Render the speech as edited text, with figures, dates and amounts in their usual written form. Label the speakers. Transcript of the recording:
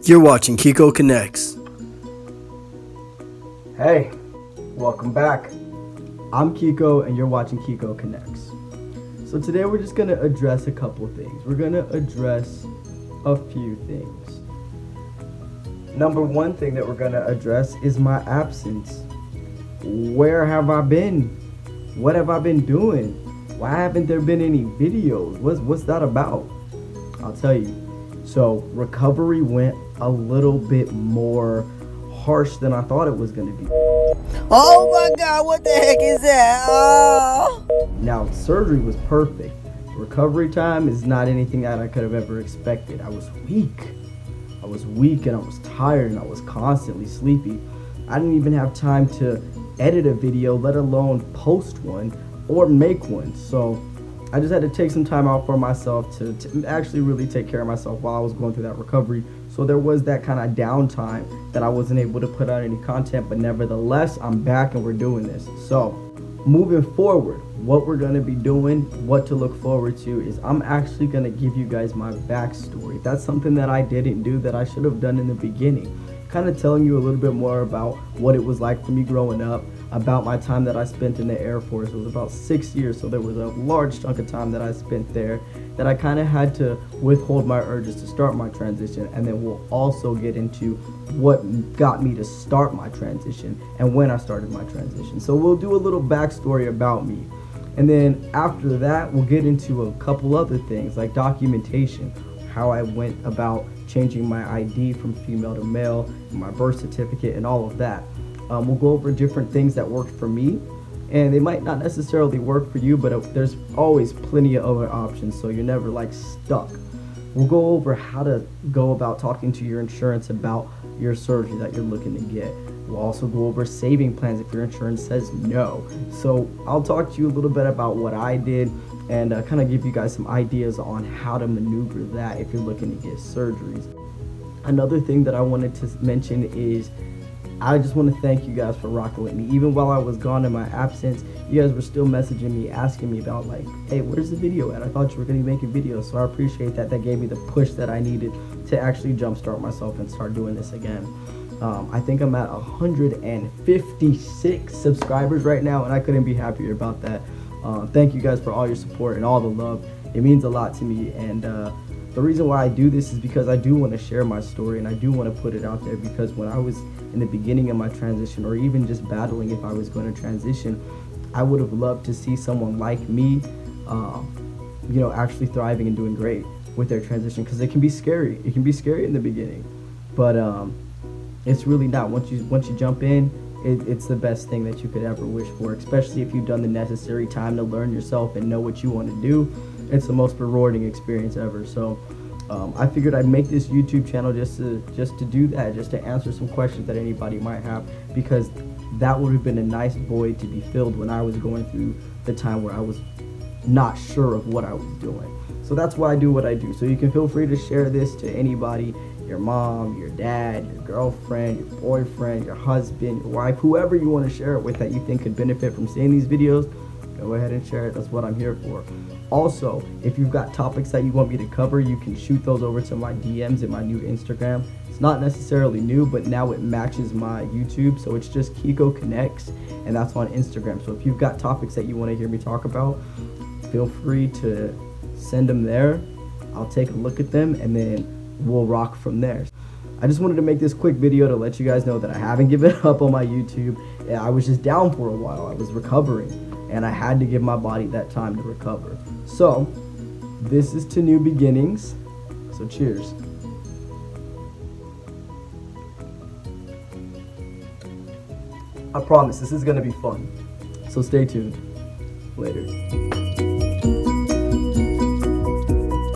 Speaker 1: You're watching Keko Connects.
Speaker 2: Hey, welcome back. I'm Keko and you're watching Keko Connects. So today we're just going to address a couple things. We're going to address a few things. Number one thing that we're going to address is my absence. Where have I been? What have I been doing? Why haven't there been any videos? What's that about? I'll tell you. So recovery went a little bit more harsh than I thought it was going to be.
Speaker 3: Oh my God, what the heck is that? Oh.
Speaker 2: Now, surgery was perfect. Recovery time is not anything that I could have ever expected. I was weak. And I was tired and I was constantly sleepy. I didn't even have time to edit a video, let alone post one or make one. So I just had to take some time out for myself to actually really take care of myself while I was going through that recovery. So there was that kind of downtime that I wasn't able to put out any content, but nevertheless, I'm back and we're doing this. So moving forward, what we're going to be doing, what to look forward to is I'm actually going to give you guys my backstory. That's something that I didn't do that I should have done in the beginning. Kind of telling you a little bit more about what it was like for me growing up, about my time that I spent in the Air Force. It was about 6 years, so there was a large chunk of time that I spent there that I kind of had to withhold my urges to start my transition, and then we'll also get into what got me to start my transition and when I started my transition. So we'll do a little backstory about me, and then after that we'll get into a couple other things like documentation, how I went about changing my ID from female to male, my birth certificate, and all of that. We'll go over different things that worked for me, and they might not necessarily work for you, but there's always plenty of other options, so you're never like stuck. We'll go over how to go about talking to your insurance about your surgery that you're looking to get. We'll also go over saving plans if your insurance says no. So I'll talk to you a little bit about what I did and kind of give you guys some ideas on how to maneuver that if you're looking to get surgeries. Another thing that I wanted to mention is I just want to thank you guys for rocking with me. Even while I was gone in my absence, you guys were still messaging me, asking me about like, hey, where's the video at? I thought you were going to be making videos, so I appreciate that. That gave me the push that I needed to actually jumpstart myself and start doing this again. I think I'm at 156 subscribers right now, and I couldn't be happier about that. Thank you guys for all your support and all the love. It means a lot to me, and the reason why I do this is because I do want to share my story and I do want to put it out there, because when I was in the beginning of my transition, or even just battling if I was going to transition, I would have loved to see someone like me, actually thriving and doing great with their transition, because it can be scary. It can be scary in the beginning, but it's really not. Once you jump in, it's the best thing that you could ever wish for, especially if you've done the necessary time to learn yourself and know what you want to do. It's the most rewarding experience ever. So I figured I'd make this YouTube channel just to do that, just to answer some questions that anybody might have, because that would have been a nice void to be filled when I was going through the time where I was not sure of what I was doing. So that's why I do what I do. So you can feel free to share this to anybody, your mom, your dad, your girlfriend, your boyfriend, your husband, your wife, whoever you want to share it with that you think could benefit from seeing these videos. Go ahead and share it. That's what I'm here for. Also, if you've got topics that you want me to cover, you can shoot those over to my DMs in my new Instagram. It's not necessarily new, but now it matches my YouTube, so it's just Keko Connects, and that's on Instagram. So if you've got topics that you want to hear me talk about, feel free to send them there. I'll take a look at them, and then we'll rock from there. I just wanted to make this quick video to let you guys know that I haven't given up on my YouTube. I was just down for a while. I was recovering, and I had to give my body that time to recover. So this is to new beginnings. So cheers. I promise this is gonna be fun. So stay tuned. Later.